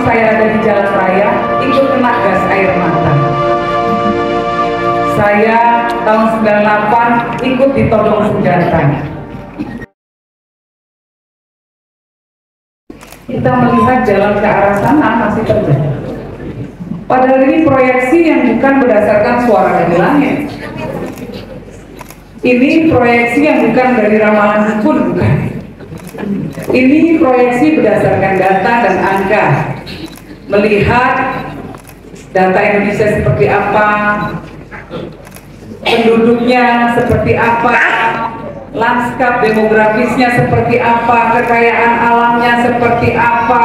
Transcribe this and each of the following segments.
saya ada di jalan raya, ikut kena gas air mata. Saya tahun 98 ikut ditodong senjata. Kita melihat jalan ke arah sana masih terjadi. Padahal ini proyeksi yang bukan berdasarkan suara dari langit. Ini proyeksi yang bukan dari ramalan pun, bukan. Ini proyeksi berdasarkan data dan angka. Melihat data Indonesia seperti apa, penduduknya seperti apa, lanskap demografisnya seperti apa, kekayaan alamnya seperti apa,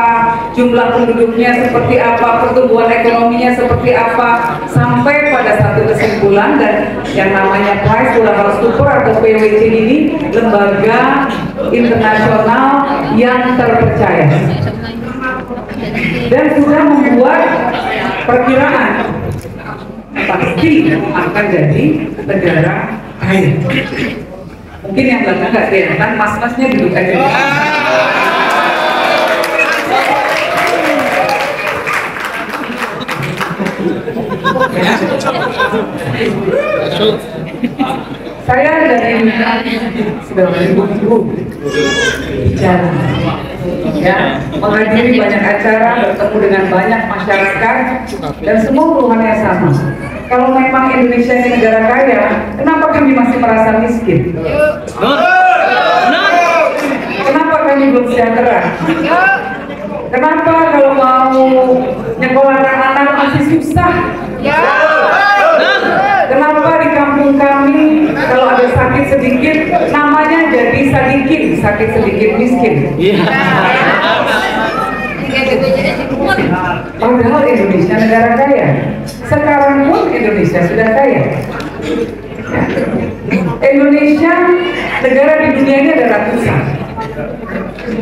jumlah penduduknya seperti apa, pertumbuhan ekonominya seperti apa, sampai pada satu kesimpulan. Dan yang namanya PricewaterhouseCoopers atau PwC ini lembaga internasional yang terpercaya dan sudah membuat perkiraan pasti akan jadi negara kaya. Mungkin yang belakang nggak kelihatan, mas-masnya duduk aja. Saya dari sudah beribu-ribu bicara, ya, menghadiri banyak acara, bertemu dengan banyak masyarakat, dan semua keluhannya sama. Kalau memang Indonesia ini negara kaya, kenapa kami masih merasa miskin? Kenapa kami belum sejahtera? Kenapa kalau mau nyekolahkan anak masih susah? Kenapa di kampung kami kalau ada sakit sedikit namanya jadi sadikin, sakit sedikit miskin? Padahal Indonesia negara kaya. Sekarang pun Indonesia sudah kaya. Indonesia negara di dunia ini ada ratusan.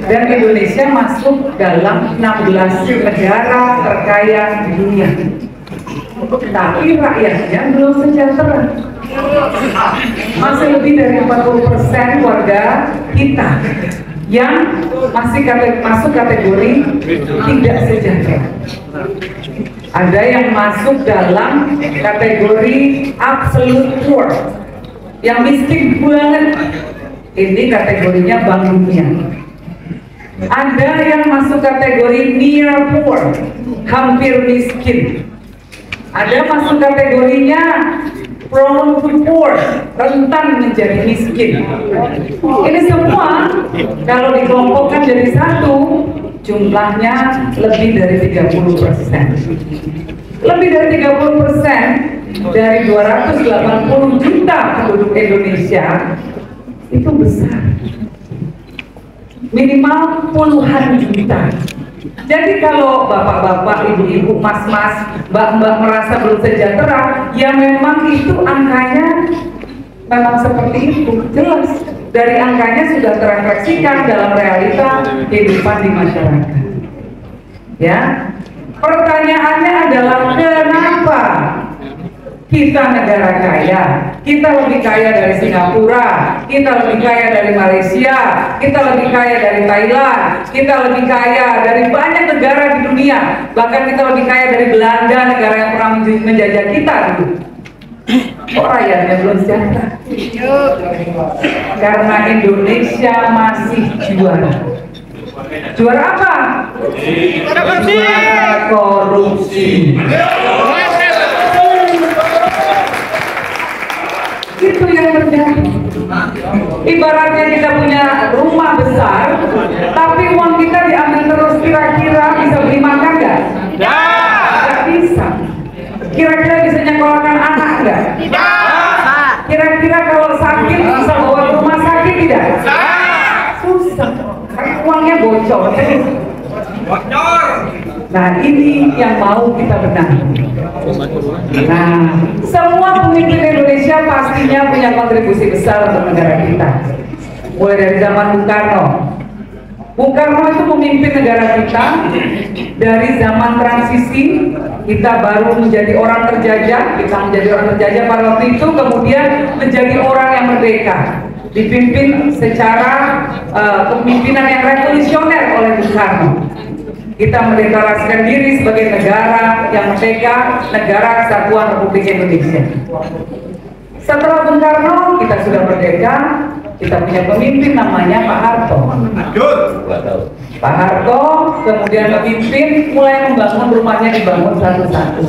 Dan Indonesia masuk dalam 16 negara terkaya di dunia. Tapi rakyatnya belum sejahtera. Masih lebih dari 40% warga kita yang masih masuk kategori tidak sejahtera. Ada yang masuk dalam kategori absolute poor, yang miskin banget. Ini kategorinya Bank Dunia. Ada yang masuk kategori near poor, hampir miskin. Ada masuk kategorinya prone to poor, rentan menjadi miskin. Ini semua kalau dikelompokkan jadi satu, jumlahnya lebih dari 30%. Lebih dari 30% dari 280 juta penduduk Indonesia itu besar. Minimal puluhan juta. Jadi kalau bapak-bapak, ibu-ibu, mas-mas, mbak-mbak merasa belum sejahtera, ya memang itu angkanya memang seperti itu, jelas. Dari angkanya sudah terefleksikan dalam realita kehidupan di masyarakat. Ya, pertanyaannya adalah kenapa kita negara kaya? Kita lebih kaya dari Singapura, kita lebih kaya dari Malaysia, kita lebih kaya dari Thailand, kita lebih kaya dari banyak negara di dunia. Bahkan kita lebih kaya dari Belanda, negara yang pernah menjajah kita dulu. Kok rakyatnya belum sejahtera? Karena Indonesia masih juara. Juara apa? Juara korupsi. Itu yang terjadi. Ibaratnya kita punya rumah besar, tapi uang kita diambil terus, kira-kira bisa beli makan nggak? Nggak bisa. Kira-kira bisa nyekolahkan anak nggak? Tidak. Kira-kira kalau sakit bisa bawa ke rumah sakit tidak? Susah. Karena uangnya bocor. Nah, ini yang mau kita benahi. Nah, semua pemimpin Indonesia pastinya punya kontribusi besar untuk negara kita. Mulai dari zaman Bung Karno. Bung Karno itu memimpin negara kita dari zaman transisi. Kita baru menjadi orang terjajah, kita menjadi orang terjajah pada waktu itu, kemudian menjadi orang yang merdeka. Dipimpin secara kepemimpinan yang revolusioner oleh Bung Karno. Kita mendeklarasikan diri sebagai negara yang merdeka, negara kesatuan Republik Indonesia. Setelah Bung Karno, kita sudah merdeka, kita punya pemimpin namanya Pak Harto. Pak Harto kemudian memimpin, mulai membangun, rumahnya dibangun satu-satu,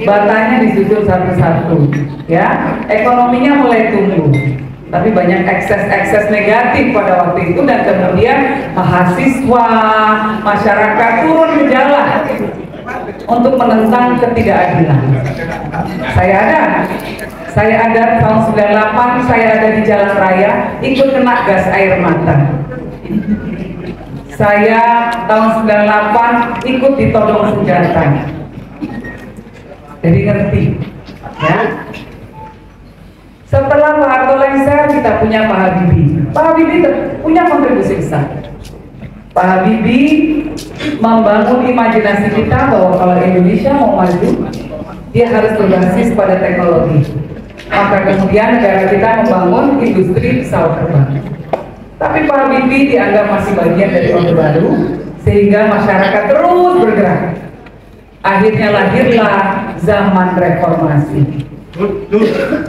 batanya disusun satu-satu, ya, ekonominya mulai tumbuh. Tapi banyak ekses-ekses negatif pada waktu itu, dan kemudian mahasiswa, masyarakat turun ke jalan untuk menentang ketidakadilan. Saya ada tahun 98, saya ada di jalan raya, ikut kena gas air mata. Saya tahun 98 ikut ditodong senjata. Jadi ngerti, ya. Setelah Pak Harto lengser, kita punya Pak Habibie. Pak Habibie punya kontribusi besar. Pak Habibie membangun imajinasi kita bahwa kalau Indonesia mau maju, dia harus berbasis pada teknologi. Maka kemudian negara kita membangun industri pesawat terbang. Tapi Pak Habibie dianggap masih bagian dari Orde Baru, sehingga masyarakat terus bergerak. Akhirnya lahirlah zaman reformasi.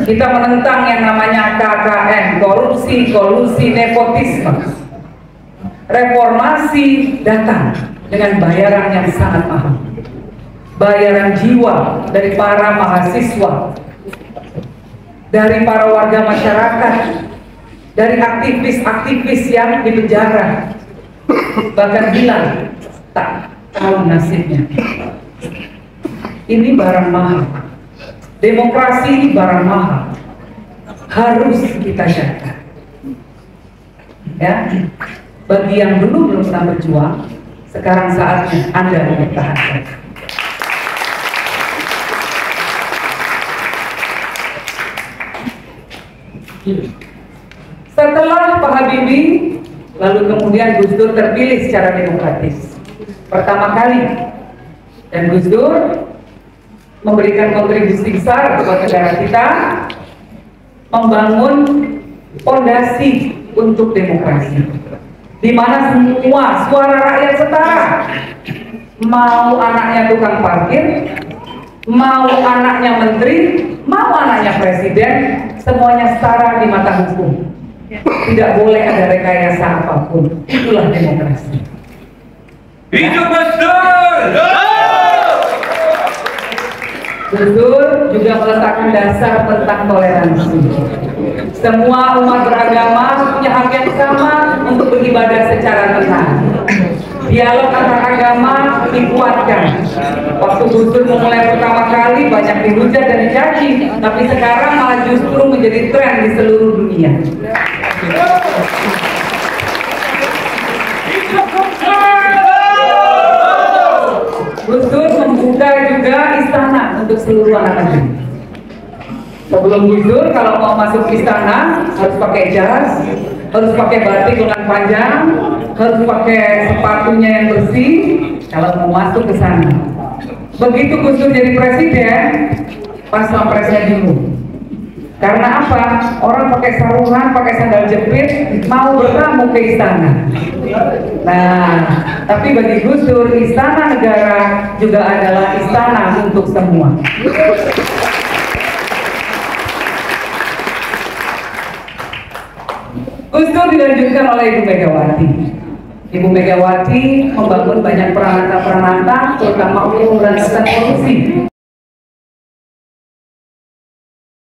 Kita menentang yang namanya KKN, korupsi, kolusi, nepotisme. Reformasi datang dengan bayaran yang sangat mahal, bayaran jiwa dari para mahasiswa, dari para warga masyarakat, dari aktivis-aktivis yang dipenjara, bahkan bilang tak tahu nasibnya. Ini barang mahal. Demokrasi ini barang mahal, harus kita jaga. Ya, bagi yang belum pernah berjuang, sekarang saatnya Anda mempertahankan. Setelah Pak Habibie, lalu kemudian Gus Dur terpilih secara demokratis pertama kali, dan Gus Dur memberikan kontribusi besar buat negara kita, membangun fondasi untuk demokrasi, di mana semua suara rakyat setara. Mau anaknya tukang parkir, mau anaknya menteri, mau anaknya presiden, semuanya setara di mata hukum. Tidak boleh ada rekayasa apapun. Itulah demokrasi. Hidup Gus Dur! Gus Dur juga meletakkan dasar tentang toleransi. Semua umat beragama punya hak yang sama untuk beribadah secara tenang. Dialog antar agama dikuatkan. Waktu Gus Dur memulai pertama kali banyak dihujat dan dicaci, tapi sekarang malah justru menjadi tren di seluruh dunia. Gus Dur membuka juga istana untuk seluruh anak negeri. Sebelum Gus Dur kalau mau masuk istana harus pakai jas, harus pakai batik lengan panjang, harus pakai sepatunya yang bersih kalau mau masuk ke sana. Begitu Gus Dur jadi presiden, pas Pampresnya bingung. Karena apa? Orang pakai sarungan, pakai sandal jepit, mau bertamu ke istana. Nah, tapi bagi Gus Dur, istana negara juga adalah istana untuk semua. Gus Dur dilanjutkan oleh Ibu Megawati. Ibu Megawati membangun banyak peranata-peranata, terutama untuk pemberantasan korupsi.